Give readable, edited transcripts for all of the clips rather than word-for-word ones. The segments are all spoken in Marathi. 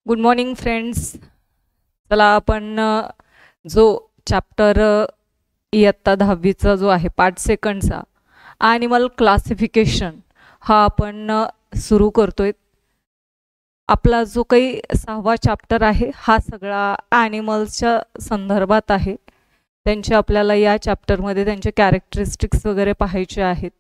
Good morning friends. चला आपण जो चॅप्टर इयत्ता 10वीचा जो आहे पार्ट सेकंडचा ॲनिमल क्लासिफिकेशन हा आपण सुरू करतोय. आपला जो काही 6वा चॅप्टर आहे हा सगळा ॲनिमल्सच्या संदर्भात आहे. त्यांचे आपल्याला या चॅप्टरमध्ये त्यांचे कॅरेक्टरिस्टिक्स वगैरे पाहायचे आहेत,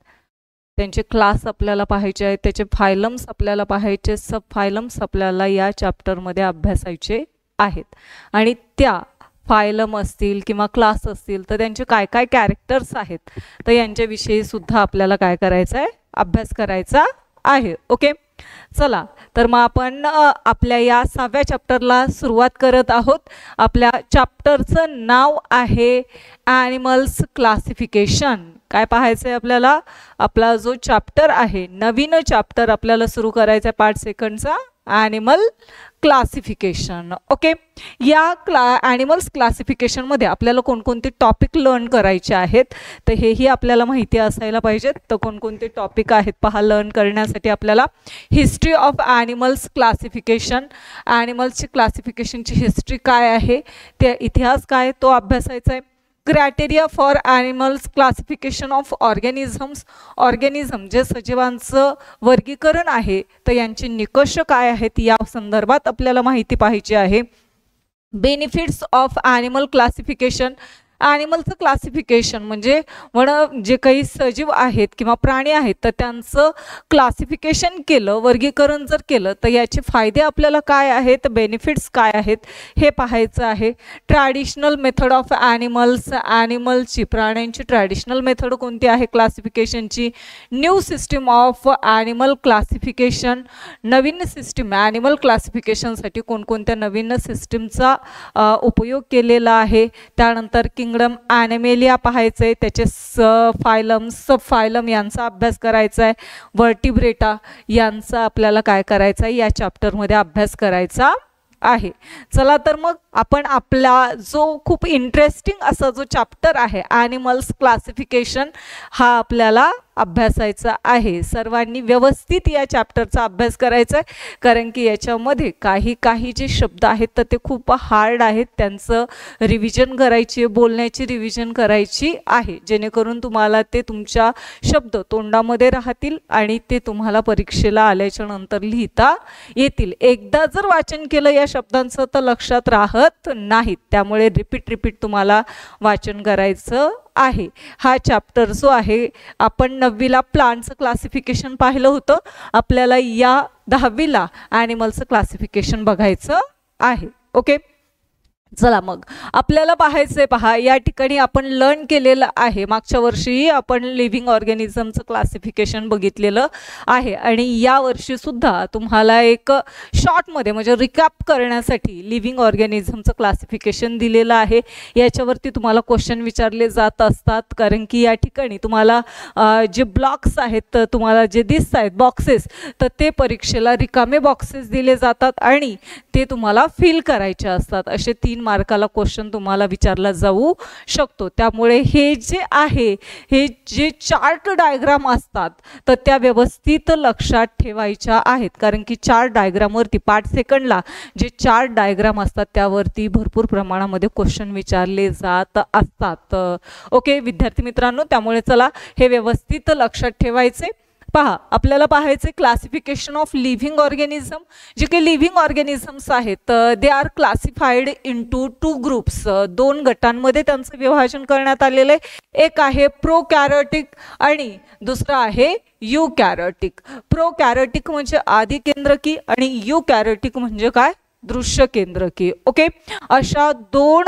त्यांचे क्लास आपल्याला पाहायचे आहेत, त्याचे फायलम्स आपल्याला पाहायचे, सब फायलम्स आपल्याला या चॅप्टरमध्ये अभ्यासायचे आहेत. आणि त्या फायलम असतील किंवा क्लास असतील तर त्यांचे काय काय कॅरेक्टर्स आहेत तर यांच्याविषयी सुद्धा आपल्याला काय करायचं आहे, अभ्यास करायचा आहे. ओके, चला तर मग आपण आपल्या या 6व्या चॅप्टरला सुरुवात करत आहोत. आपल्या चॅप्टरचं नाव आहे ॲनिमल्स क्लासिफिकेशन. काय पाहायचं आहे आपल्याला? आपला जो चॅप्टर आहे, नवीन चॅप्टर आपल्याला सुरू करायचा आहे पार्ट सेकंडचा, ॲनिमल क्लासिफिकेशन. ओके, या ॲनिमल्स क्लासिफिकेशनमध्ये आपल्याला कोणकोणते टॉपिक लर्न करायचे आहेत तर हेही आपल्याला माहिती असायला पाहिजेत. तर कोणकोणते टॉपिक आहेत पहा लर्न करण्यासाठी आपल्याला? हिस्ट्री ऑफ ॲनिमल्स क्लासिफिकेशन, ॲनिमल्सची क्लासिफिकेशनची हिस्ट्री काय आहे, ते इतिहास काय तो अभ्यासायचा आहे. Criteria for animals classification of organisms, organism जे सजीवांचं वर्गीकरण आहे तर यांचे निकष काय आहेत या संदर्भात आपल्याला माहिती पाहिजे आहे. बेनिफिट्स ऑफ ॲनिमल क्लासिफिकेशन, ॲनिमलचं क्लासिफिकेशन म्हणजे जे काही सजीव आहेत किंवा प्राणी आहेत तर त्यांचं क्लासिफिकेशन केलं, वर्गीकरण जर केलं तर याचे फायदे आपल्याला काय आहेत, बेनिफिट्स काय आहेत हे पाहायचं आहे. ट्रॅडिशनल मेथड ऑफ ॲनिमल्स, ॲनिमलची प्राण्यांची ट्रॅडिशनल मेथड कोणती आहे क्लासिफिकेशनची. New system of animal classification, नवीन सिस्टीम ॲनिमल क्लासिफिकेशनसाठी कोणकोणत्या नवीन सिस्टीमचा उपयोग केलेला आहे. त्यानंतर किंगडम ॲनिमेलिया पाहायचं आहे, त्याचे फायलम, सब फायलम यांचा अभ्यास करायचा आहे. वर्टिब्रेटा यांचा आपल्याला काय करायचा आहे या चॅप्टरमध्ये अभ्यास करायचा आहे. चला तर मग आपण आपला जो खूप इंटरेस्टिंग असा जो चॅप्टर आहे ॲनिमल्स क्लासिफिकेशन हा आपल्याला अभ्यासायचा आहे. सर्वांनी व्यवस्थित या चॅप्टरचा अभ्यास करायचा आहे, कारण की याच्यामध्ये काही जे शब्द आहेत तर ते खूप हार्ड आहेत. त्यांचं रिव्हिजन करायची, बोलण्याची रिव्हिजन करायची आहे, जेणेकरून तुम्हाला ते तुमच्या शब्द तोंडामध्ये राहतील आणि ते तुम्हाला परीक्षेला आल्याच्या नंतर लिहिता येतील. एकदा जर वाचन केलं या शब्दांचं तर लक्षात राहत नाहीत, त्यामुळे रिपीट तुम्हाला वाचन करायचं आहे. हा चॅप्टर जो आहे आपण 9वीला प्लांटचं क्लासिफिकेशन पाहिलं होतं, आपल्याला या 10वीला ॲनिमलचं क्लासिफिकेशन बघायचं आहे. ओके, चला मग आपल्याला पाहायचं आहे. पहा या ठिकाणी आपण लर्न केलेलं आहे, मागच्या वर्षीही आपण लिव्हिंग ऑर्गॅनिझमचं क्लासिफिकेशन बघितलेलं आहे आणि या वर्षी सुद्धा तुम्हाला एक शॉर्टमध्ये म्हणजे रिकॅप करण्यासाठी लिव्हिंग ऑर्गॅनिझमचं क्लासिफिकेशन दिलेलं आहे. याच्यावरती तुम्हाला क्वेश्चन विचारले जात असतात, कारण की या ठिकाणी तुम्हाला जे ब्लॉक्स आहेत तर तुम्हाला जे दिसत आहेत बॉक्सेस तर ते परीक्षेला रिकामे बॉक्सेस दिले जातात आणि ते तुम्हाला फिल करायचे असतात. असे 3 मार्काला क्वेश्चन तुम्हाला विचारला जाऊ शकतो. त्यामुळे हे जे आहे, हे जे चार्ट डायग्राम असतात तर त्या व्यवस्थित लक्षात ठेवायच्या आहेत, कारण की चार्ट डायग्रामवरती पार्ट सेकंडला जे चार्ट डायग्राम असतात त्यावरती भरपूर प्रमाणामध्ये क्वेश्चन विचारले जात असतात. ओके विद्यार्थी मित्रांनो, त्यामुळे चला हे व्यवस्थित लक्षात ठेवायचे. पहा आपल्याला पाहायचे क्लासिफिकेशन ऑफ लिव्हिंग ऑर्गॅनिझम. जे काही लिव्हिंग ऑर्गॅनिझम्स आहेत they are classified into 2 groups, 2 गटांमध्ये त्यांचं विभाजन करण्यात आलेलं आहे. एक आहे प्रोकॅरियोटिक आणि दुसरा आहे युकॅरियोटिक. प्रोकॅरियोटिक म्हणजे आदिकेंद्रकी आणि युकॅरियोटिक म्हणजे काय, दृश्य केंद्रकी. ओके, अशा 2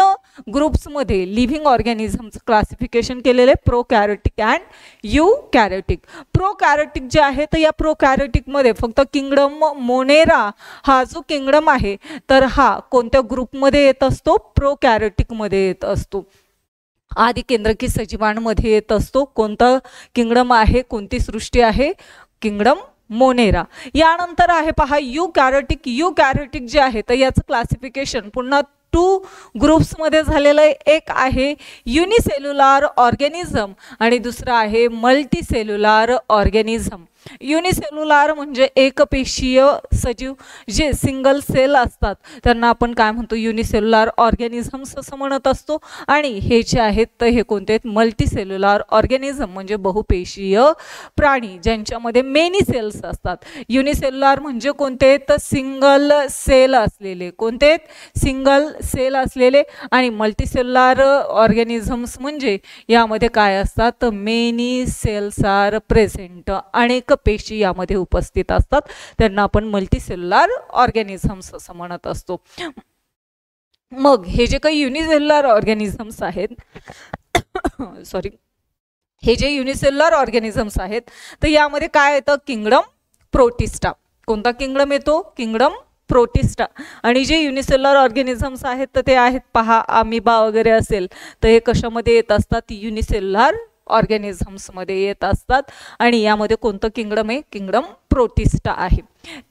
ग्रुप्समध्ये लिव्हिंग ऑर्गॅनिझमचं क्लासिफिकेशन केलेलं आहे, प्रोकॅरियोटिक अँड युकॅरियोटिक. प्रोकॅरियोटिक जे आहे तर या प्रोकॅरियोटिकमध्ये फक्त किंगडम मोनेरा हा जो किंगडम आहे तर हा कोणत्या ग्रुपमध्ये येत असतो, प्रोकॅरियोटिकमध्ये येत असतो. आदिकेंद्रकी सजीवांमध्ये येत असतो. कोणता किंगडम आहे, कोणती सृष्टी आहे, किंगडम मोनेरा. यानंतर आहे पहा युकॅरियोटिक. युकॅरियोटिक जे आहे तर याचं क्लासिफिकेशन पुन्हा 2 ग्रुप्समध्ये झालेलं आहे. एक आहे युनिसेल्युलर ऑर्गॅनिझम आणि दुसरा आहे मल्टीसेल्युलर ऑर्गॅनिझम. युनिसेल्युलार म्हणजे एकपेशीय सजीव जे सिंगल सेल असतात त्यांना आपण काय म्हणतो, युनिसेल्युलार ऑर्गॅनिझम्स असं म्हणत असतो. आणि हे जे आहेत तर हे कोणते आहेत, मल्टीसेल्युलार ऑर्गॅनिझम म्हणजे बहुपेशीय प्राणी ज्यांच्यामध्ये मेनी सेल्स असतात. युनिसेल्युलार म्हणजे कोणते, तर सिंगल सेल असलेले, कोणते, सिंगल सेल असलेले. आणि मल्टीसेल्युलार ऑर्गॅनिझम्स म्हणजे यामध्ये काय असतात, तर मेनी सेल्स आर प्रेझेंट, अनेक पेशी यामध्ये उपस्थित असतात, त्यांना आपण मल्टीसेल्युलार ऑर्गॅनिझम्स असं म्हणत असतो. मग हे जे काही युनिसेल्युलार ऑर्गॅनिझम्स आहेत सॉरी हे जे युनिसेल्युलार ऑर्गॅनिझम्स आहेत तर यामध्ये काय येतं, किंगडम प्रोटिस्टा. कोणता किंगडम येतो, किंगडम प्रोटिस्टा. आणि जे युनिसेल्युलर ऑर्गॅनिझम्स आहेत तर ते आहेत पहा, अमिबा वगैरे असेल तर हे कशामध्ये येत असतात, युनिसेल्युलर ऑर्गॅनिझम्समध्ये येत असतात. आणि यामध्ये कोणतं किंगडम आहे, किंगडम प्रोटिस्टा आहे.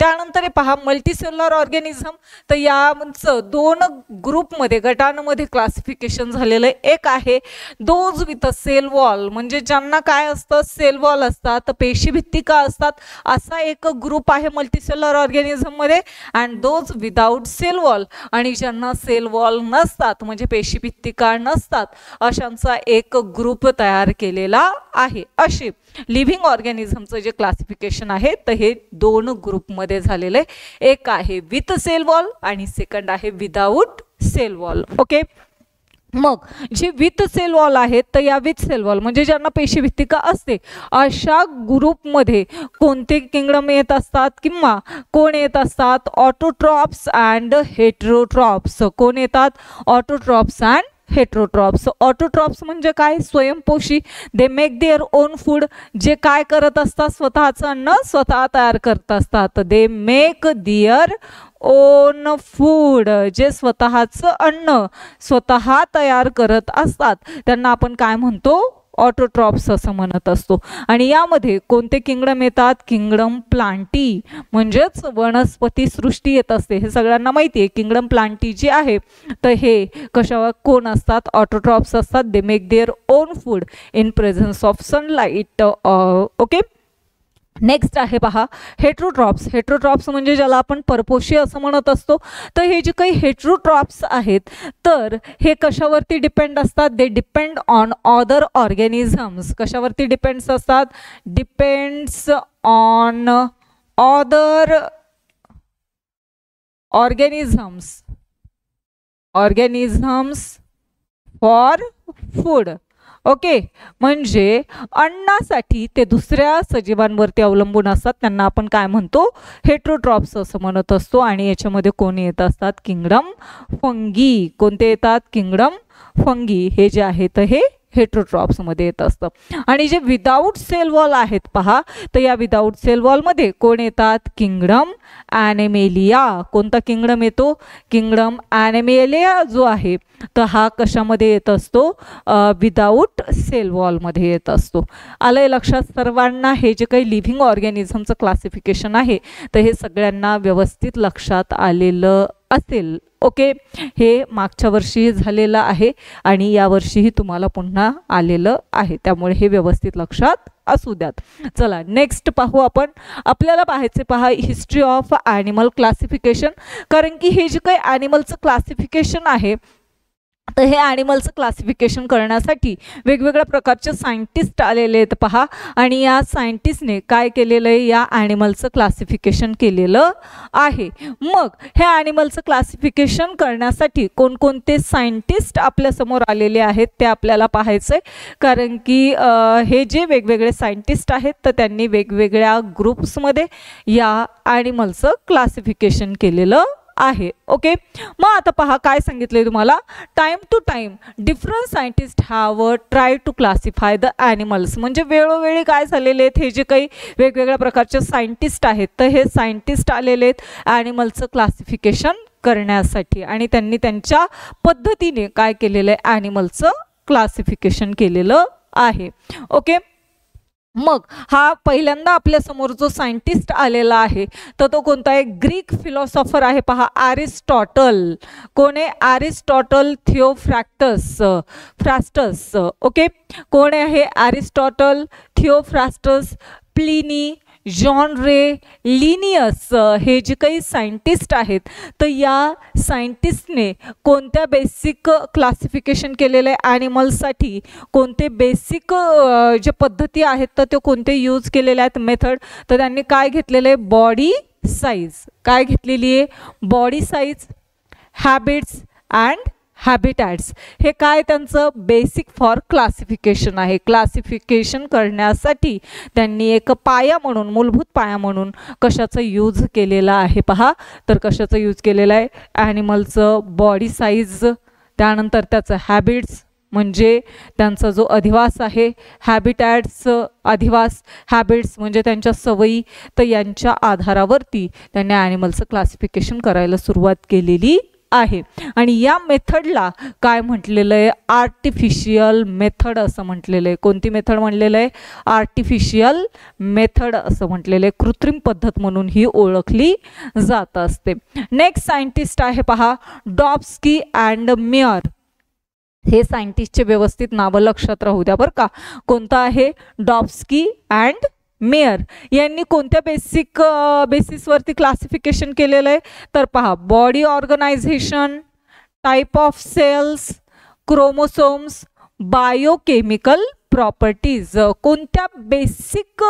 त्यानंतर हे पहा मल्टीसेल्युलर ऑर्गॅनिझम, तर याचं दोन ग्रुपमध्ये गटांमध्ये क्लासिफिकेशन झालेलं आहे. एक आहे those with a cell wall, म्हणजे ज्यांना काय असतं, सेल वॉल असतात, पेशीभित्तिका असतात, असा एक ग्रुप आहे मल्टीसेल्युलर ऑर्गॅनिझममध्ये. And those without cell wall, आणि ज्यांना सेल वॉल नसतात म्हणजे पेशीभित्तिका नसतात अशांचा एक ग्रुप तयार केलेला आहे. असे लिव्हिंग ऑर्गॅनिझमचं जे क्लासिफिकेशन आहे तर हे दोन ग्रुपमध्ये झालेलं आहे. एक आहे विथ सेल वॉल आणि सेकंड आहे विदाउट सेल वॉल. ओके, मग जे विथ सेल वॉल आहेत तर या विथ सेल वॉल म्हणजे ज्यांना पेशीभित्तिका असते अशा ग्रुपमध्ये कोणते किंगडम येत असतात किंवा कोण येत असतात, ऑटोट्रॉप्स अँड हेटेरोट्रॉप्स. कोण येतात, ऑटोट्रॉप्स अँड हेटेरोट्रॉप्स. ऑटोट्रॉप्स म्हणजे काय, स्वयंपोषी. They make their own food, जे काय करत असतात, स्वतःचं अन्न स्वतः तयार करत असतात. दे मेक देअर ओन फूड, जे स्वतःचं अन्न स्वतः तयार करत असतात त्यांना आपण काय म्हणतो, ऑटोट्रॉप्स असं म्हणत असतो. आणि यामध्ये कोणते किंगडम येतात, किंगडम प्लांटी म्हणजेच वनस्पती सृष्टी येत असते. हे सगळ्यांना माहिती आहे. किंगडम प्लांटी जे आहे तर हे कशावर कोण असतात, ऑटोट्रॉप्स असतात. दे make their own food in presence of sunlight. Okay, next आहे पहा हेटेरोट्रॉप्स. हेटेरोट्रॉप्स म्हणजे ज्याला आपण परपोषी असं म्हणत असतो. तर हे जे काही हेटेरोट्रॉप्स आहेत तर हे कशावरती डिपेंड असतात, they depend on other organisms. कशावरती डिपेंड्स असतात, depends on other organisms for food. Okay, म्हणजे अन्नासाठी ते दुसऱ्या सजीवांवरती अवलंबून असतात, त्यांना आपण काय म्हणतो, हेटेरोट्रॉप्स असं म्हणत असतो. आणि याच्यामध्ये कोणी येत असतात, किंगडम फंगी. कोणते येतात, किंगडम फंगी. हे जे आहेत हे हेटेरोट्रॉप्समध्ये येत असतं. आणि जे विदाऊट सेल वॉल आहेत पहा तर या विदाऊट सेल वॉलमध्ये कोण येतात, किंगडम ॲनिमेलिया. कोणता किंगडम येतो, किंगडम ॲनिमेलिया जो आहे तर हा कशामध्ये येत असतो, विदाऊट सेल वॉलमध्ये येत असतो. आलंय लक्षात सर्वांना. हे जे काही लिव्हिंग ऑर्गॅनिझमचं क्लासिफिकेशन आहे तर हे सगळ्यांना व्यवस्थित लक्षात आलेलं असेल. ओके, हे मागच्या वर्षी झालेलं आहे आणि यावर्षीही तुम्हाला पुन्हा आलेलं आहे, त्यामुळे हे व्यवस्थित लक्षात असू द्यात. चला नेक्स्ट पाहू आपण. आपल्याला पाहायचे पहा हिस्ट्री ऑफ ॲनिमल क्लासिफिकेशन. कारण की हे जे काही ॲनिमलचं क्लासिफिकेशन आहे तर हे ॲनिमलचं क्लासिफिकेशन करण्यासाठी वेगवेगळ्या प्रकारचे सायंटिस्ट आलेले आहेत पहा. आणि या सायंटिस्टने काय केलेलं आहे, या ॲनिमलचं क्लासिफिकेशन केलेलं आहे. मग हे ॲनिमलचं क्लासिफिकेशन करण्यासाठी कोणकोणते सायंटिस्ट आपल्यासमोर आलेले आहेत ते आपल्याला पाहायचं आहे. कारण की हे जे वेगवेगळे सायंटिस्ट आहेत तर त्यांनी वेगवेगळ्या ग्रुप्समध्ये या ॲनिमलचं क्लासिफिकेशन केलेलं आहे. ओके, मग आता पहा काय सांगितले तुम्हाला, time to time different scientist have try to classify the animals. म्हणजे वेळोवेळी काय झालेले आहेत, हे जे काही वेगवेगळ्या प्रकारचे सायंटिस्ट आहेत तर हे सायंटिस्ट आलेले आहेत ॲनिमलचं क्लासिफिकेशन करण्यासाठी. आणि त्यांनी त्यांच्या पद्धतीने काय केलेलं आहे, ॲनिमलचं क्लासिफिकेशन केलेलं आहे. ओके, मग हा पहिल्यांदा आपल्या समोर जो सायंटिस्ट आलेला आहे तर तो कोणता आहे, ग्रीक फिलॉसॉफर आहे पहा, ॲरिस्टॉटल. कोण आहे, ॲरिस्टॉटल थिओफ्रॅस्टस. ओके, कोण आहे, Aristotle Theophrastus, Pliny, John Ray, Linnaeus हे जे काही सायंटिस्ट आहेत, तर या सायंटिस्टने कोणत्या बेसिक क्लासिफिकेशन केलेलं आहे ॲनिमल्ससाठी, कोणते बेसिक जे पद्धती आहेत तर ते कोणते यूज केलेले आहेत मेथड, तर त्यांनी काय घेतलेलं आहे, बॉडी साईज. काय घेतलेली आहे, बॉडी साईज, हॅबिट्स अँड हॅबिटॅट्स. हे काय त्यांचं बेसिक फॉर क्लासिफिकेशन आहे. क्लासिफिकेशन करण्यासाठी त्यांनी एक पाया म्हणून, मूलभूत पाया म्हणून कशाचा यूज केलेला आहे पहा. तर कशाचा यूज केलेला आहे, ॲनिमलचं बॉडी साईज, त्यानंतर त्याचं हॅबिट्स म्हणजे त्यांचा जो अधिवास आहे, हॅबिटॅट्स अधिवास, हॅबिट्स म्हणजे त्यांच्या सवयी. तर यांच्या आधारावरती त्यांनी ॲनिमलचं क्लासिफिकेशन करायला सुरुवात केलेली आहे. आणि या मेथडला काय म्हटलेलं आहे, आर्टिफिशियल मेथड असं म्हटलेलं आहे. कोणती मेथड म्हटलेलं आहे, आर्टिफिशियल मेथड असं म्हटलेलं आहे. कृत्रिम पद्धत म्हणून ही ओळखली जात असते. नेक्स्ट सायंटिस्ट आहे पहा, डॉब्स्की अँड मेयर. हे सायंटिस्टचे व्यवस्थित नावं लक्षात राहू द्या बरं का. कोणतं आहे, डॉब्स्की अँड मेयर. यांनी कोणत्या बेसिसवरती क्लासिफिकेशन केलेलं आहे, तर पहा, body organisation, type of cells, chromosomes, biochemical properties. कोणत्या बेसिक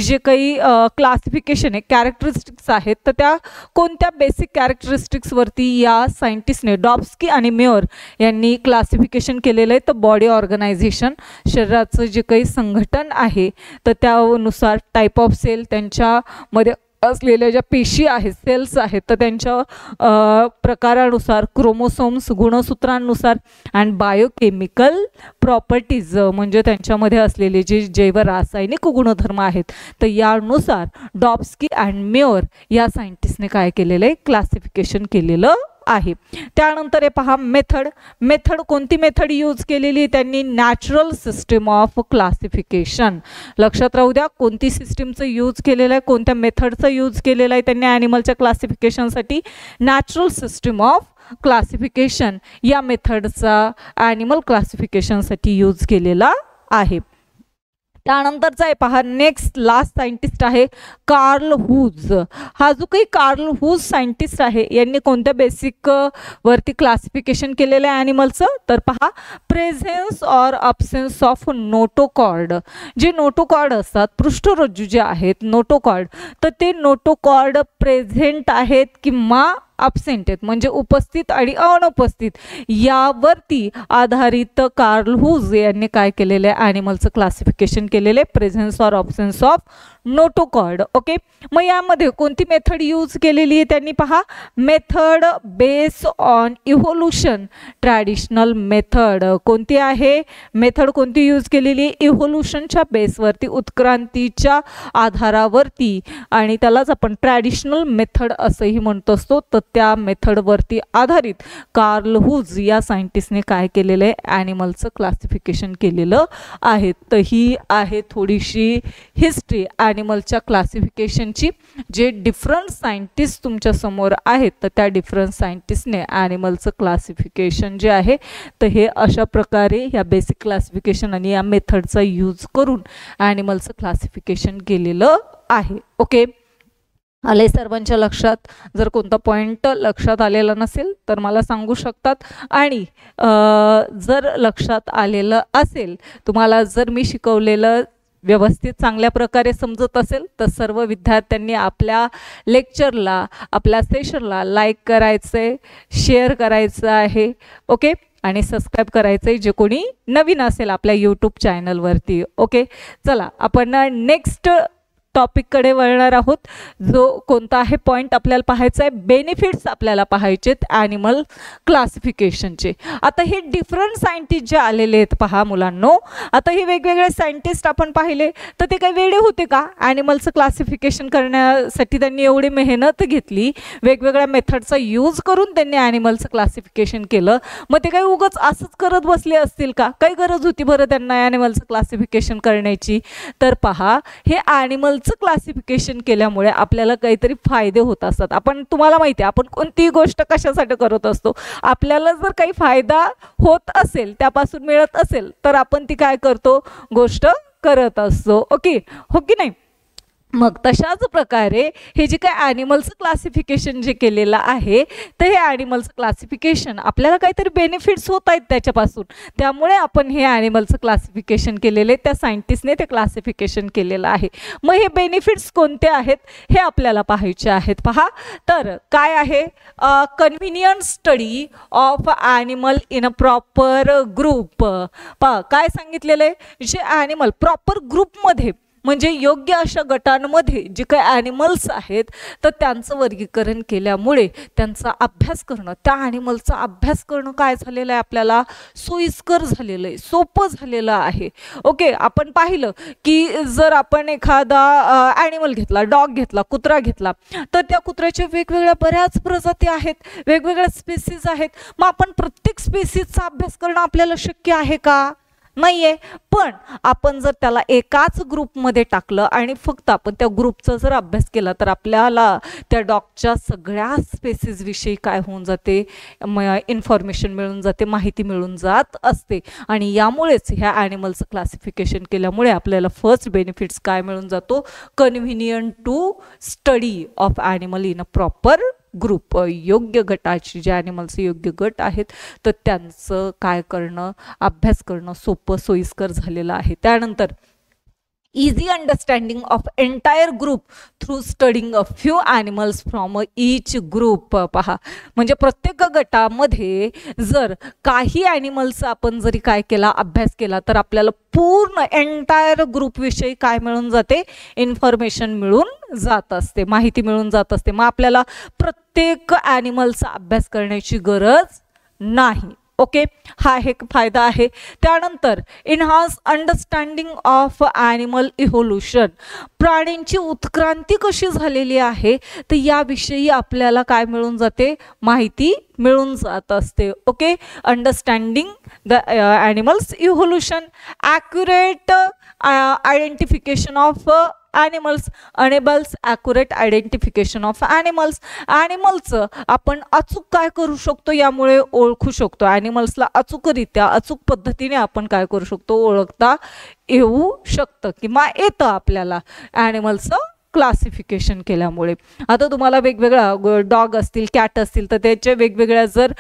जे काही क्लासिफिकेशन आहे, कॅरेक्टरिस्टिक्स आहेत, तर त्या कोणत्या बेसिक कॅरेक्टरिस्टिक्सवरती या सायंटिस्टने, डॉब्स्की आणि मेयर यांनी क्लासिफिकेशन केलेलं आहे. तर बॉडी ऑर्गनायझेशन, शरीराचं जे काही संघटन आहे, तर त्यानुसार टाईप ऑफ सेल, त्यांच्यामध्ये असलेल्या ज्या पेशी आहेत, सेल्स आहेत, तर त्यांच्या प्रकारानुसार, क्रोमोसोम्स गुणसूत्रांनुसार, अँड बायोकेमिकल प्रॉपर्टीज म्हणजे त्यांच्यामध्ये असलेले जे जैव रासायनिक गुणधर्म आहेत, तर यानुसार डॉब्स्की अँड मेयर या सायंटिस्टने काय केलेलं आहे, क्लासिफिकेशन केलेलं आहे. त्यानंतर हे पहा, मेथड. मेथड कोणती मेथड यूज केलेली त्यांनी, नॅचरल सिस्टीम ऑफ क्लासिफिकेशन. लक्षात राहू द्या, कोणती सिस्टीमचं यूज केलेलं आहे, कोणत्या मेथडचं यूज केलेलं आहे त्यांनी ॲनिमलच्या क्लासिफिकेशनसाठी, नॅचरल सिस्टीम ऑफ क्लासिफिकेशन या मेथडचा ॲनिमल क्लासिफिकेशनसाठी यूज केलेला आहे. त्यानंतरचा आहे पहा, नेक्स्ट लास्ट सायंटिस्ट आहे कार्ल हुज. हा जो काही कार्ल हुज सायंटिस्ट आहे, यांनी कोणत्या बेसिक वरती क्लासिफिकेशन केलेलं आहे ॲनिमलचं, तर पहा, presence or absence of notochord. जे नोटोकॉर्ड असतात, पृष्ठरज्जू जे आहेत नोटोकॉर्ड, तर ते नोटोकॉर्ड प्रेझेंट आहेत किंवा अब्सेंट आहेत, म्हणजे उपस्थित आणि अनुपस्थित, यावरती आधारित कार्ल हुज यांनी काय केलेलं आहे, ॲनिमलचं क्लासिफिकेशन केलेलं आहे, presence or absence of notochord. Okay, मग यामध्ये कोणती मेथड यूज केलेली आहे त्यांनी, पहा, method base on evolution, traditional method. कोणती आहे मेथड, कोणती यूज केलेली, इव्होल्युशनच्या बेसवरती, उत्क्रांतीच्या आधारावरती, आणि त्यालाच आपण ट्रॅडिशनल मेथड असंही म्हणतो असतो. तर त्या मेथडवरती आधारित कार्ल हुज या सायंटिस्टने काय केलेलं आहे, ॲनिमलचं क्लासिफिकेशन केलेलं आहे. तर ही आहे थोडीशी हिस्ट्री ॲनिमलच्या क्लासिफिकेशनची. जे डिफरंट सायंटिस्ट तुमच्या समोर आहेत, तर त्या डिफरंट सायंटिस्टने ॲनिमलचं क्लासिफिकेशन जे आहे, तर हे अशा प्रकारे या बेसिक क्लासिफिकेशन आणि या मेथडचा यूज करून ॲनिमलचं क्लासिफिकेशन केलेलं आहे. ओके, आले सर्वांच्या लक्षात. जर कोणता पॉईंट लक्षात आलेला नसेल तर मला सांगू शकतात, आणि जर लक्षात आलेलं असेल, तुम्हाला जर मी शिकवलेलं व्यवस्थित चांगल्या प्रकारे समजत असेल, तर सर्व विद्यार्थ्यांनी आपल्या लेक्चरला, आपल्या सेशनला लाईक करायचं आहे, शेअर करायचं आहे. ओके, आणि सबस्क्राईब करायचं आहे जे कोणी नवीन असेल आपल्या यूट्यूब चॅनलवरती. ओके, चला आपण नेक्स्ट टॉपिककडे वळणार आहोत. जो कोणता आहे पॉईंट आपल्याला पाहायचा आहे, बेनिफिट्स आपल्याला पाहायचेत ॲनिमल क्लासिफिकेशनचे. आता हे डिफरंट सायंटिस्ट जे आलेले आहेत पहा मुलांनो, आता हे वेगवेगळे सायंटिस्ट आपण पाहिले, तर ते काही वेडे होते का, ॲनिमलचं क्लासिफिकेशन करण्यासाठी त्यांनी एवढी मेहनत घेतली, वेगवेगळ्या मेथडचा यूज करून त्यांनी ॲनिमलचं क्लासिफिकेशन केलं, मग ते काही उगाच असंच करत बसले असतील का, काही गरज होती बरं त्यांना ॲनिमलचं क्लासिफिकेशन करण्याची. तर पहा, हे ॲनिमल क्लासिफिकेशन केल्यामुळे आपल्याला काहीतरी फायदे होत असतात. आपण, तुम्हाला माहिती आहे, आपण कोणतीही गोष्ट कशासाठी करत असतो, आपल्याला जर काही फायदा होत असेल, त्यापासून मिळत असेल, तर आपण ती काय करतो, गोष्ट करत असतो. ओके, हो की नाही. मग तशाच प्रकारे हे जे काही ॲनिमलचं क्लासिफिकेशन जे केलेलं आहे, तर हे ॲनिमलचं क्लासिफिकेशन आपल्याला काहीतरी बेनिफिट्स होत आहेत त्याच्यापासून, त्यामुळे आपण हे ॲनिमलचं क्लासिफिकेशन केलेलं आहे, त्या सायंटिस्टने ते क्लासिफिकेशन केलेलं आहे. मग हे बेनिफिट्स कोणते आहेत हे आपल्याला पाहायचे आहेत. पहा, तर काय आहे, convenient study of animal in a proper group. पहा काय सांगितलेलं आहे, जे ॲनिमल प्रॉपर ग्रुपमध्ये म्हणजे योग्य अशा गटांमध्ये जे काही ॲनिमल्स आहेत, तर त्यांचं वर्गीकरण केल्यामुळे त्यांचा अभ्यास करणं, त्या ॲनिमलचा अभ्यास करणं काय झालेलं आहे, आपल्याला सोयीस्कर झालेलं आहे, सोपं झालेलं आहे. ओके, आपण पाहिलं की जर आपण एखादा ॲनिमल घेतला, डॉग घेतला, कुत्रा घेतला, तर त्या कुत्र्याच्या वेगवेगळ्या बऱ्याच प्रजाती आहेत, वेगवेगळ्या स्पेसीज आहेत. मग आपण प्रत्येक स्पेसीजचा अभ्यास करणं आपल्याला शक्य आहे का? नाही आहे. पण आपण जर त्याला एकाच ग्रुपमध्ये टाकलं आणि फक्त आपण त्या ग्रुपचा जर अभ्यास केला, तर आपल्याला त्या डॉगच्या सगळ्या स्पेसीजविषयी काय होऊन जाते, इन्फॉर्मेशन मिळून जाते, माहिती मिळून जात असते. आणि यामुळेच ह्या ॲनिमलचं क्लासिफिकेशन केल्यामुळे आपल्याला फर्स्ट बेनिफिट्स काय मिळून जातो, convenient to study of animal in a proper group. योग्य गटाची, जे ॲनिमल्सचे योग्य गट आहेत, तर त्यांचं काय करणं, अभ्यास करणं सोपं सोयीस्कर झालेलं आहे. त्यानंतर easy understanding of entire group through studying a few animals from each group. पहा, म्हणजे प्रत्येक गटामध्ये जर काही ॲनिमल्सचा आपण जरी काय केला, अभ्यास केला, तर आपल्याला पूर्ण एंटायर ग्रुपविषयी काय मिळून जाते, इन्फॉर्मेशन मिळून जात असते, माहिती मिळून जात असते. मग आपल्याला प्रत्येक ॲनिमलचा अभ्यास करण्याची गरज नाही. ओके, हा एक फायदा आहे. त्यानंतर enhance understanding of animal evolution. प्राण्यांची उत्क्रांती कशी झालेली आहे, तर याविषयी आपल्याला काय मिळून जाते, माहिती मिळून जात असते. Okay, understanding the animals evolution. Accurate identification of animals enables accurate identification of animals. ॲनिमलचं आपण अचूक काय करू शकतो, यामुळे ओळखू शकतो. ॲनिमल्सला अचूकरित्या, अचूक पद्धतीने आपण काय करू शकतो, ओळखता येऊ शकतं किंवा येतं आपल्याला ॲनिमल्सचं क्लासिफिकेशन केल्यामुळे. आता तुम्हाला वेगवेगळ्या डॉग असतील, कॅट असतील, तर त्याच्या वेगवेगळ्या जर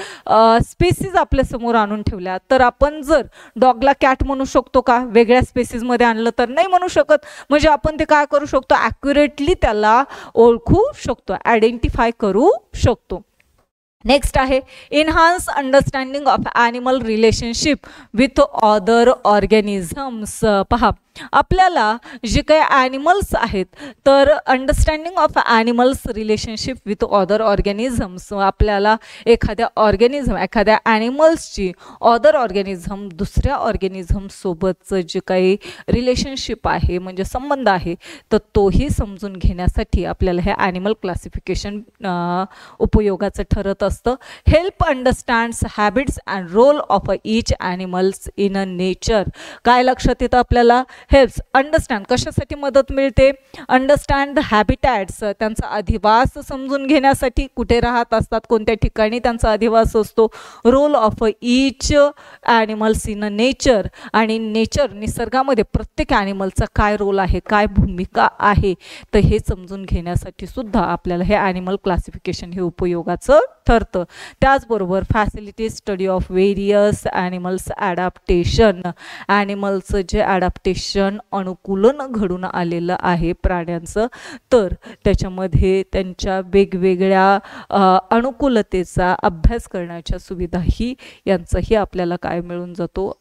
स्पेसीज आपल्यासमोर आणून ठेवल्या, तर आपण जर डॉगला कॅट म्हणू शकतो का, वेगळ्या स्पेसीजमध्ये आणलं तर नाही म्हणू शकत. म्हणजे आपण ते काय करू शकतो, ॲक्युरेटली त्याला ओळखू शकतो, आयडेंटिफाय करू शकतो. नेक्स्ट आहे enhance understanding of animal relationship with other organisms. पहा, आपल्याला जे काही ॲनिमल्स आहेत, तर understanding of animals relationship with other organisms. आपल्याला एखाद्या ऑर्गॅनिझम, एखाद्या ॲनिमल्सची अदर ऑर्गॅनिझम, दुसऱ्या ऑर्गॅनिझमसोबतचं जे काही रिलेशनशिप आहे, म्हणजे संबंध आहे, तर तोही समजून घेण्यासाठी आपल्याला हे ॲनिमल क्लासिफिकेशन उपयोगाचं ठरत असतं. Help understands habits and role of each animals in a nature. काय लक्षात येतं आपल्याला, हेल्प्स अंडरस्टँड, कशासाठी मदत मिळते, अंडरस्टँड द हॅबिटॅट्स, त्यांचा अधिवास समजून घेण्यासाठी, कुठे राहत असतात, कोणत्या ठिकाणी त्यांचा अधिवास असतो. Role of each animals in a nature, आणि नेचर, निसर्गामध्ये प्रत्येक ॲनिमलचा काय रोल आहे, काय भूमिका आहे, तर हे समजून घेण्यासाठी सुद्धा आपल्याला हे ॲनिमल क्लासिफिकेशन हे उपयोगाचं ठरतं. त्याचबरोबर facility study of various animals adaptation. ॲनिमलचं जे ॲडॅप्टेशन, अनुकूलन घडून आलेलं आहे प्राण्यांचं, तर त्याच्यामध्ये त्यांच्या वेगवेगळ्या अनुकूलतेचा अभ्यास करण्याच्या सुविधाही, यांचाही आपल्याला काय मिळून जातो,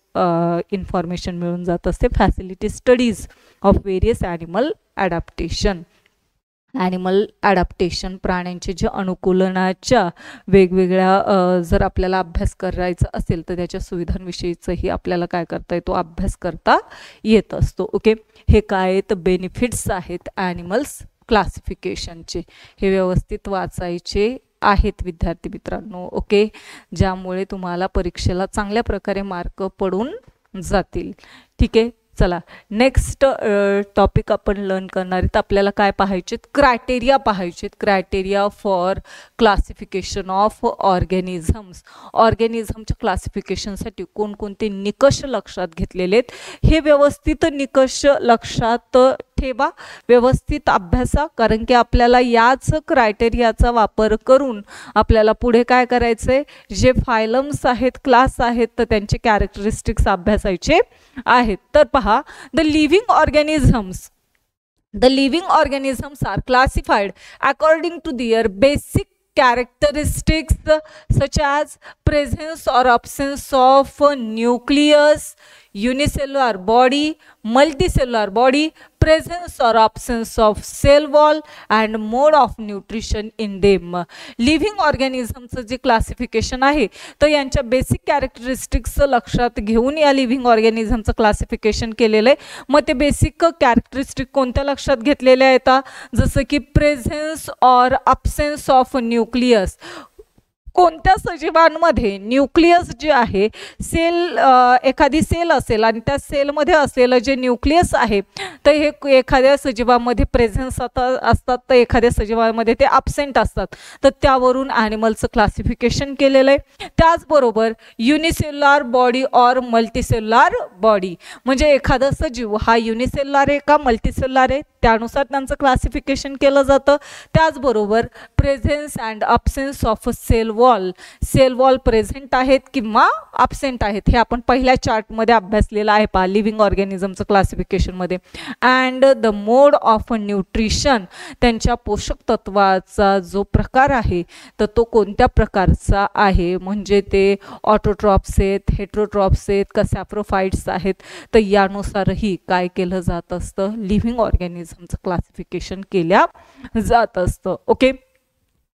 इन्फॉर्मेशन मिळून जात असते. Facility studies of various animal adaptation. Animal adaptation, प्राण्यांचे जे अनुकूलनाच्या वेगवेगळ्या जर आपल्याला अभ्यास करायचा असेल, तर त्याच्या सुविधांविषयीचंही आपल्याला काय करता येतो, अभ्यास करता येत असतो. ओके, हे काय आहेत, बेनिफिट्स आहेत ॲनिमल्स क्लासिफिकेशनचे. हे व्यवस्थित वाचायचे आहेत विद्यार्थी मित्रांनो. ओके, ज्यामुळे तुम्हाला परीक्षेला चांगल्या प्रकारे मार्क पडून जातील. ठीक आहे, चला नेक्स्ट टॉपिक आपण लर्न करणार आहेत. आपल्याला काय पाहायचे, क्रायटेरिया पाहायचे, criteria for classification of organisms. ऑर्गॅनिझमच्या क्लासिफिकेशनसाठी कोणकोणते निकष लक्षात घेतलेले आहेत, हे व्यवस्थित निकष लक्षात ठेवा, व्यवस्थित अभ्यासा, कारण की आपल्याला याच क्रायटेरियाचा वापर करून आपल्याला पुढे काय करायचंय, जे फायलम्स आहेत, क्लास आहेत, तर त्यांचे कॅरेक्टरिस्टिक्स अभ्यासायचे आहेत. तर पहा, the living organisms are classified according to their basic characteristics such as presence or absence of nucleus, unicellular body, multicellular body, presence or absence of cell wall and mode of nutrition in them. Living ऑर्गॅनिझमचं जे क्लासिफिकेशन आहे तर यांच्या बेसिक कॅरेक्टरिस्टिक्स लक्षात घेऊन या लिव्हिंग ऑर्गॅनिझमचं क्लासिफिकेशन केलेलं आहे. मग ते बेसिक कॅरेक्टरिस्टिक कोणत्या लक्षात घेतलेल्या आहेत, जसं की presence or absence of nucleus. कोणत्या सजीवांमध्ये न्यूक्लियस जे आहे, सेल एखादी सेल असेल आणि त्या सेलमध्ये असलेलं जे न्यूक्लियस आहे तर हे एखाद्या सजीवामध्ये प्रेझेन्स असतात तर एखाद्या सजीवामध्ये ते अब्सेंट असतात. तर त्यावरून ॲनिमलचं क्लासिफिकेशन केलेलं आहे. त्याचबरोबर unicellular body or multicellular body, म्हणजे एखादा सजीव हा युनिसेल्युलर आहे का मल्टीसेल्युलर आहे त्यानुसार त्यांचं क्लासिफिकेशन केलं जातं. त्याचबरोबर presence and absence of cell wall present आहेत किंवा अब्सेंट आहेत हे आपण पहिल्या चार्टमध्ये अभ्यासलेलं आहे पहा लिव्हिंग ऑर्गॅनिझमचं क्लासिफिकेशनमध्ये. And the mode of nutrition, त्यांच्या पोषक तत्वाचा जो प्रकार आहे तर तो कोणत्या प्रकारचा आहे, म्हणजे ते ऑटोट्रॉप्स आहेत, हेट्रोट्रॉप्स आहेत का सॅप्रोफाइट्स आहेत, तर यानुसारही काय केलं जात असतं, लिव्हिंग ऑर्गॅनिझमचं क्लासिफिकेशन केल्या जात असतं. ओके,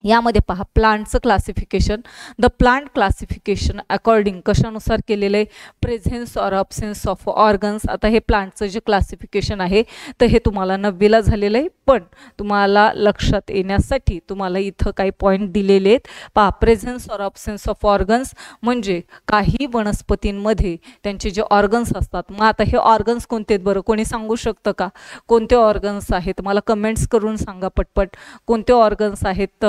यामध्ये पहा प्लांटचं classification. The plant classification according कशानुसार केलेलं आहे, presence or absence of organs. आता हे प्लांटचं जे क्लासिफिकेशन आहे तर हे तुम्हाला 9वीला झालेलं आहे, पण तुम्हाला लक्षात येण्यासाठी तुम्हाला इथं काही पॉईंट दिलेले आहेत पहा. Presence or absence of organs म्हणजे काही वनस्पतींमध्ये त्यांचे जे ऑर्गन्स असतात. मग आता हे ऑर्गन्स कोणते आहेत बरं, कोणी सांगू शकतं का कोणते ऑर्गन्स आहेत, मला कमेंट्स करून सांगा पटपट कोणते ऑर्गन्स आहेत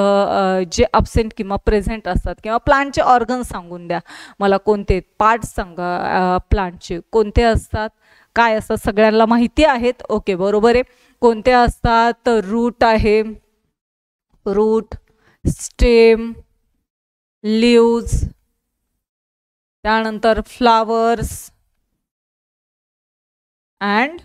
जे अब्सेंट किंवा प्रेझेंट असतात, किंवा प्लांटचे ऑर्गन्स सांगून द्या मला कोणते पार्ट्स सांगा प्लांटचे कोणते असतात, काय असतात, सगळ्यांना माहिती आहेत. ओके बरोबर आहे. कोणते असतात, रूट आहे, रूट, स्टेम, लीव्ज, त्यानंतर फ्लावर्स अँड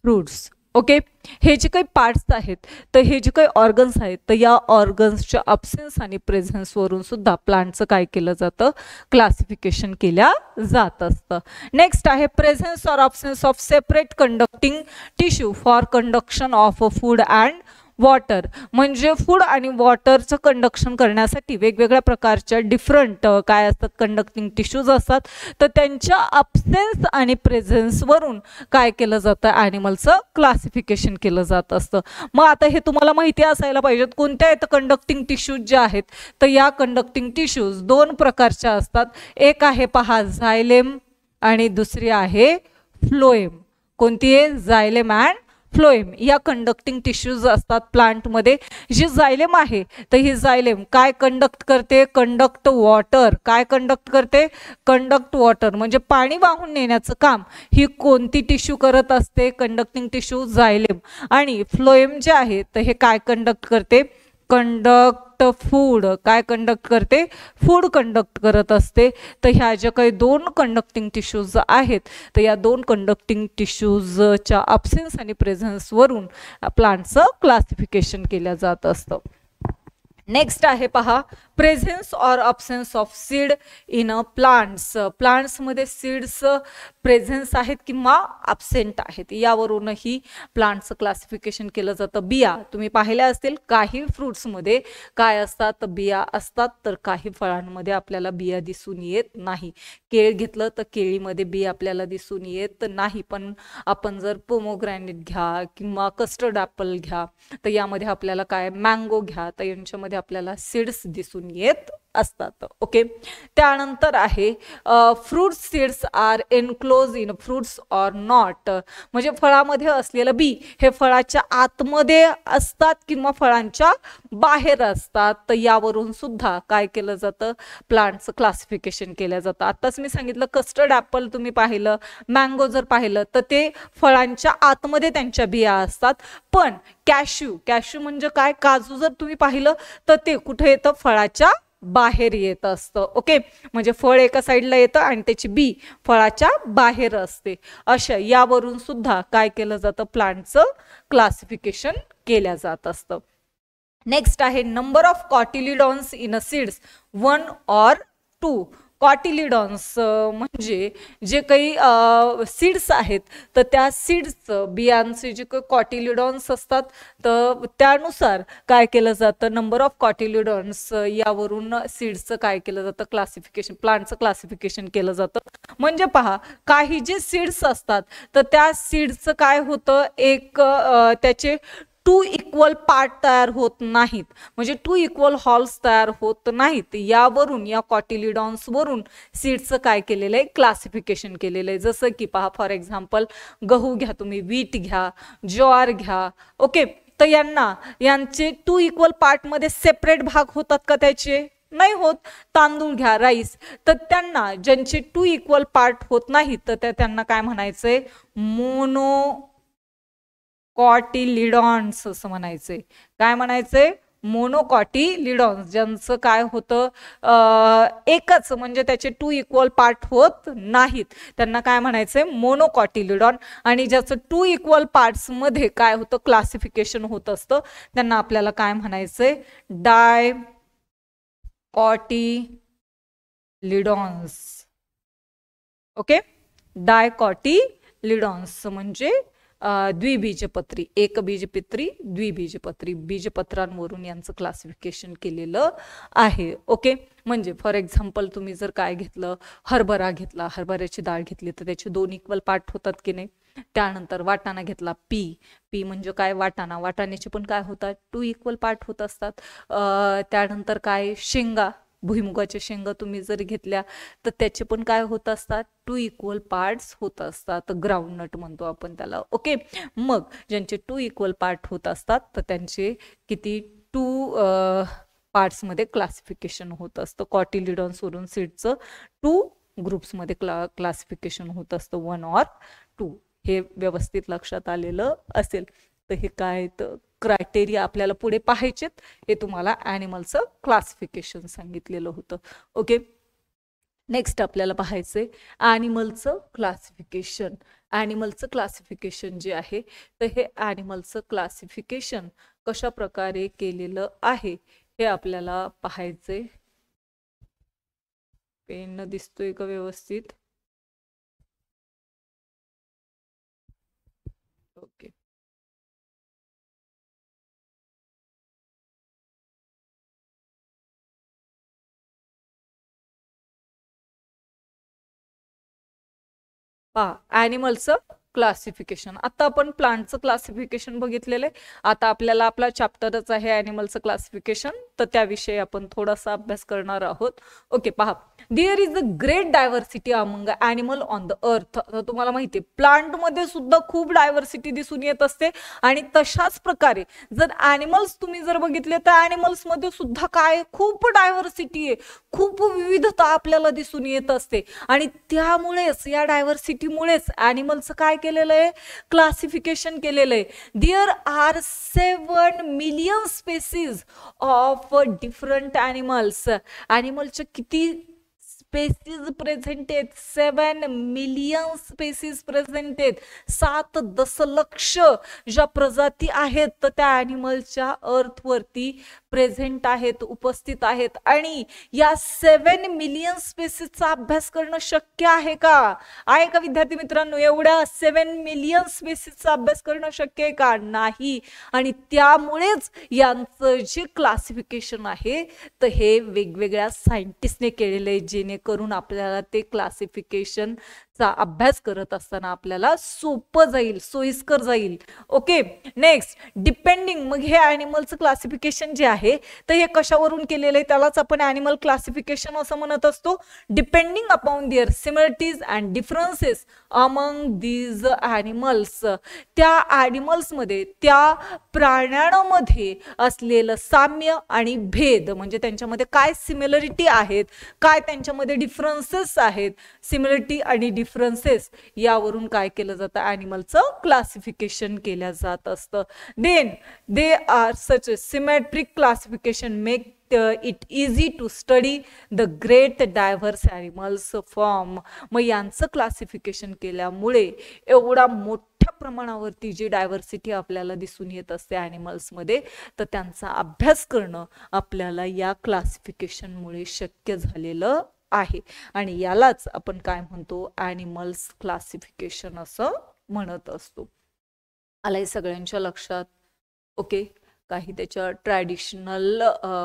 फ्रूट्स. ओके, हे जे काही पार्ट्स आहेत तर हे जे काही ऑर्गन्स आहेत तर या ऑर्गन्सच्या अब्सेन्स आणि प्रेझेन्सवरून सुद्धा प्लांटचं काय केलं जातं, क्लासिफिकेशन केल्या जात असतं. नेक्स्ट आहे presence or absence of separate conducting tissue for conduction of food and water, म्हणजे फूड आणि वॉटरचं कंडक्शन करण्यासाठी वेगवेगळ्या प्रकारच्या डिफरंट काय असतात कंडक्टिंग टिश्यूज असतात, तर त्यांच्या अब्सेन्स आणि प्रेझेन्सवरून काय केलं जातं, ॲनिमलचं क्लासिफिकेशन केलं जात असतं. मग आता हे तुम्हाला माहिती असायला पाहिजेत कोणत्या आहेत कंडक्टिंग टिश्यूज ज्या आहेत, तर या कंडक्टिंग टिश्यूज 2 प्रकारच्या असतात. एक आहे पहा झायलेम आणि दुसरी आहे फ्लोएम. कोणती आहे, झायलेम अँड फ्लोएम. या कंडक्टिंग टिश्यूज असतात प्लांटमध्ये. जी झायलेम आहे तर ही झायलेम काय कंडक्ट करते, कंडक्ट वॉटर. काय कंडक्ट करते, कंडक्ट वॉटर, म्हणजे पाणी वाहून नेण्याचं काम ही कोणती टिश्यू करत असते, कंडक्टिंग टिश्यू झायलेम. आणि फ्लोएम जे आहे तर हे काय कंडक्ट करते, कंडक्ट फूड. काय कंडक्ट करते, फूड कंडक्ट करत असते. तर ह्या ज्या काही 2 कंडक्टिंग टिश्यूज आहेत तर या 2 कंडक्टिंग टिश्यूजच्या अब्सेन्स आणि प्रेझेन्सवरून प्लांटचं क्लासिफिकेशन केलं जात असतं. नेक्स्ट आहे पहा presence or absence of seed in a plants. प्लांट्समध्ये सीड्स प्रेझेन्स आहेत किंवा अब्सेंट आहेत यावरूनही प्लांट्सचं क्लासिफिकेशन केलं जातं. बिया तुम्ही पाहिल्या असतील, काही फ्रूट्समध्ये काय असतात, बिया असतात, तर काही फळांमध्ये आपल्याला बिया दिसून येत नाही. केळ घेतलं तर केळीमध्ये बी आपल्याला दिसून येत नाही, पण आपण जर पोमोग्रॅनेट घ्या किंवा कस्टर्ड ॲपल घ्या तर यामध्ये आपल्याला काय, मँगो घ्या तर यांच्यामध्ये आपल्याला सीड्स दिसून येत असतात. ओके, त्यानंतर आहे fruit seeds are enclose in fruits or not, म्हणजे फळामध्ये असलेलं बी हे फळाच्या आतमध्ये असतात किंवा फळांच्या बाहेर असतात. तर यावरून सुद्धा काय केलं जातं, प्लांटचं क्लासिफिकेशन केलं जातं. आताच मी सांगितलं कस्टर्ड ॲपल तुम्ही पाहिलं, मँगो जर पाहिलं तर ते फळांच्या आतमध्ये त्यांच्या बिया असतात. पण कॅश्यू म्हणजे काय, काजू जर तुम्ही पाहिलं तर ते कुठे येतं, फळाच्या बाहेर येत असतं. ओके, म्हणजे फळ एका साईडला येतं आणि त्याची बी फळाच्या बाहेर असते. अशा यावरून सुद्धा काय केलं जातं, प्लांटचं क्लासिफिकेशन केल्या जात असतं. नेक्स्ट आहे number of cotyledons in a seeds 1 or 2. Cotyledons म्हणजे जे काही सीड्स आहेत तर त्या सीड्सचं बियांचे जे काही कॉटिलिडॉन्स असतात तर त्यानुसार काय केलं जातं, नंबर ऑफ कॉटिलिडॉन्स यावरून सीड्सचं काय केलं जातं, क्लासिफिकेशन, प्लांटचं क्लासिफिकेशन केलं जातं. म्हणजे पहा, काही जे सीड्स असतात तर त्या सीड्सचं काय होतं, एक त्याचे 2 इक्वल पार्ट तयार होत नाहीत, म्हणजे 2 इक्वल हॉल्स तयार होत नाहीत. यावरून, या कॉटिलिडॉन्स वरून सीड्सचं काय केलेलं आहे, क्लासिफिकेशन केलेलं आहे. जसं की पहा, फॉर एक्झाम्पल गहू घ्या तुम्ही, वीट घ्या, ज्वार घ्या. ओके, तर यांचे 2 इक्वल पार्टमध्ये सेपरेट भाग होतात का, त्याचे नाही होत. तांदूळ घ्या, राईस, तर त्यांना ज्यांचे 2 इक्वल पार्ट होत नाहीत तर त्यांना काय म्हणायचंय, मोनोकॉटिलिडॉन्स असं म्हणायचंय. काय म्हणायचंय, मोनोकॉटिलिडॉन्स, ज्यांचं काय होतं, एकच म्हणजे त्याचे 2 इक्वल पार्ट होत नाहीत त्यांना काय म्हणायचंय, मोनोकॉटिलिडॉन. आणि ज्याचं 2 इक्वल पार्ट्स मध्ये काय होतं, क्लासिफिकेशन होत असतं, त्यांना आपल्याला काय म्हणायचंय, डायकॉटिलिडॉन्स. ओके, डायकॉटिलिडॉन्स म्हणजे द्विबीजपत्री, एकबीजपत्री, द्विबीजपत्री, बीजपत्रांवरून यांचं क्लासिफिकेशन केलेलं आहे. ओके, म्हणजे फॉर एक्झाम्पल तुम्ही जर काय घेतलं, हरभरा घेतला, हरभऱ्याची डाळ घेतली तर त्याचे 2 इक्वल पार्ट होतात की नाही. त्यानंतर वाटाणा घेतला, पी म्हणजे काय, वाटाण्याचे पण काय होतात, 2 इक्वल पार्ट होत असतात. त्यानंतर काय, शेंगा, भुईमुगाच्या शेंगा तुम्ही जर घेतल्या तर त्याचे पण काय होत असतात, 2 इक्वल पार्ट्स होत असतात. ग्राउंडनट म्हणतो आपण त्याला. ओके, मग ज्यांचे 2 इक्वल पार्ट होत असतात तर त्यांचे किती, 2 पार्ट्समध्ये क्लासिफिकेशन होत असतं. कॉटिलिडॉन्स वरून सीडचं 2 ग्रुप्समध्ये क्लासिफिकेशन होत असतं, 1 or 2. हे व्यवस्थित लक्षात आलेलं असेल. तर हे काय, तर क्रायटेरिया आपल्याला पुढे पाहायचेत. हे तुम्हाला ॲनिमलचं क्लासिफिकेशन सांगितलेलं होतं. ओके, नेक्स्ट आपल्याला पाहायचंय ॲनिमलचं क्लासिफिकेशन. ॲनिमलचं क्लासिफिकेशन जे आहे तर हे ॲनिमलचं क्लासिफिकेशन कशा प्रकारे केलेलं आहे हे आपल्याला पाहायचंय. पेन दिसतोय का व्यवस्थित? ओके, पहा, ॲनिमलचं क्लासिफिकेशन. आता आपण प्लांटचं क्लासिफिकेशन बघितलेलं आहे. आता आपल्याला आपला चॅप्टरच आहे ॲनिमलचं क्लासिफिकेशन, तर त्याविषयी आपण थोडासा अभ्यास करणार आहोत. ओके, पहा, there is a great diversity among animal on the earth. तुम्हाला माहिती आहे प्लांटमध्ये सुद्धा खूप डायव्हर्सिटी दिसून येत असते. आणि तशाच प्रकारे जर ॲनिमल्स तुम्ही जर बघितले तर ॲनिमल्समध्ये सुद्धा काय, खूप डायव्हर्सिटी आहे, खूप विविधता आपल्याला दिसून येत असते. आणि त्यामुळेच, या डायव्हर्सिटीमुळेच ॲनिमलचं काय केलेलं आहे, क्लासिफिकेशन केलेलं आहे. There are 7 million species of different animals. ॲनिमलच्या किती स्पेसीज प्रेझेंट आहेत, 7 मिलियन स्पेसीज प्रेझेंट आहेत. 7 दशलक्ष ज्या प्रजाती आहेत तर त्या ॲनिमलच्या अर्थवरती प्रेझेंट आहेत, उपस्थित आहेत. आणि या 7 मिलियन स्पेसीसचा अभ्यास करणं शक्य आहे का? आहे का विद्यार्थी मित्रांनो? एवढ्या 7 मिलियन स्पेसीसचा अभ्यास करणं शक्य आहे का? नाही. आणि त्यामुळेच यांचं जे क्लासिफिकेशन आहे तर हे वेगवेगळ्या सायंटिस्टने केलेलं आहे, जेणेकरून आपल्याला ते क्लासिफिकेशन चा अभ्यास करत असताना आपल्याला सोपं जाईल, सोयीस्कर जाईल. Okay, next depending. मग हे ॲनिमलचं क्लासिफिकेशन जे आहे तर हे कशावरून केलेलं आहे त्यालाच आपण ॲनिमल क्लासिफिकेशन असं म्हणत असतो. Depending upon their similarities and differences among these animals. त्या ॲनिमल्समध्ये, त्या प्राण्यांमध्ये असलेलं साम्य आणि भेद, म्हणजे त्यांच्यामध्ये काय सिमिलरिटी आहेत, काय त्यांच्यामध्ये डिफरन्सेस आहेत, सिमिलरिटी आणि डिफरन्सेस यावरून काय केलं जातं, ॲनिमलचं क्लासिफिकेशन केलं जात असतं. Then they are such a symmetric classification make it easy to study the great diverse animals form. मग यांचं क्लासिफिकेशन केल्यामुळे एवढा मोठ्या प्रमाणावरती जी डायव्हर्सिटी आपल्याला दिसून येत असते ॲनिमल्समध्ये, तर त्यांचा अभ्यास करणं आपल्याला या क्लासिफिकेशनमुळे शक्य झालेलं आहे. आणि यालाच आपण काय म्हणतो, ॲनिमल्स क्लासिफिकेशन असं म्हणत असतो. आलाय सगळ्यांच्या लक्षात? ओके, काही त्याच्या ट्रॅडिशनल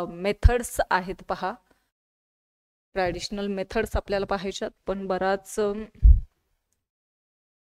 मेथड्स आहेत पहा. ट्रॅडिशनल मेथड्स आपल्याला पाहायच्यात, पण बराच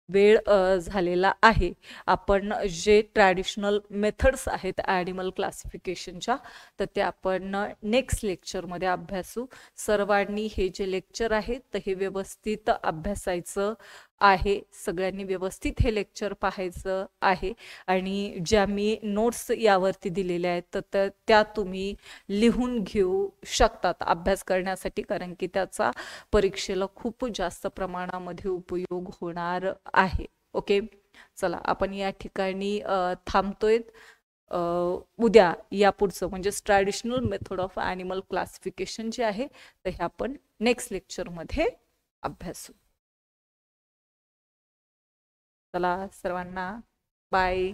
वेळ झालेला आहे. आपण जे ट्रॅडिशनल मेथड्स आहेत ॲनिमल क्लासिफिकेशनच्या, तर ते आपण नेक्स्ट लेक्चरमध्ये अभ्यासू. सर्वांनी हे जे लेक्चर आहे तर हे व्यवस्थित अभ्यासायचं आहे. सगळ्यांनी व्यवस्थित हे लेक्चर पाहायचं आहे. आणि ज्या मी नोट्स यावरती दिलेल्या आहेत तर त्या तुम्ही लिहून घेऊ शकतात अभ्यास करण्यासाठी, कारण की त्याचा परीक्षेला खूप जास्त प्रमाणामध्ये उपयोग होणार आहे. ओके, चला आपण या ठिकाणी थांबतोय. उद्या या पुढचं म्हणजे traditional method of animal classification जे आहे तर हे आपण नेक्स्ट लेक्चरमध्ये अभ्यासू. चला सर्वांना बाय.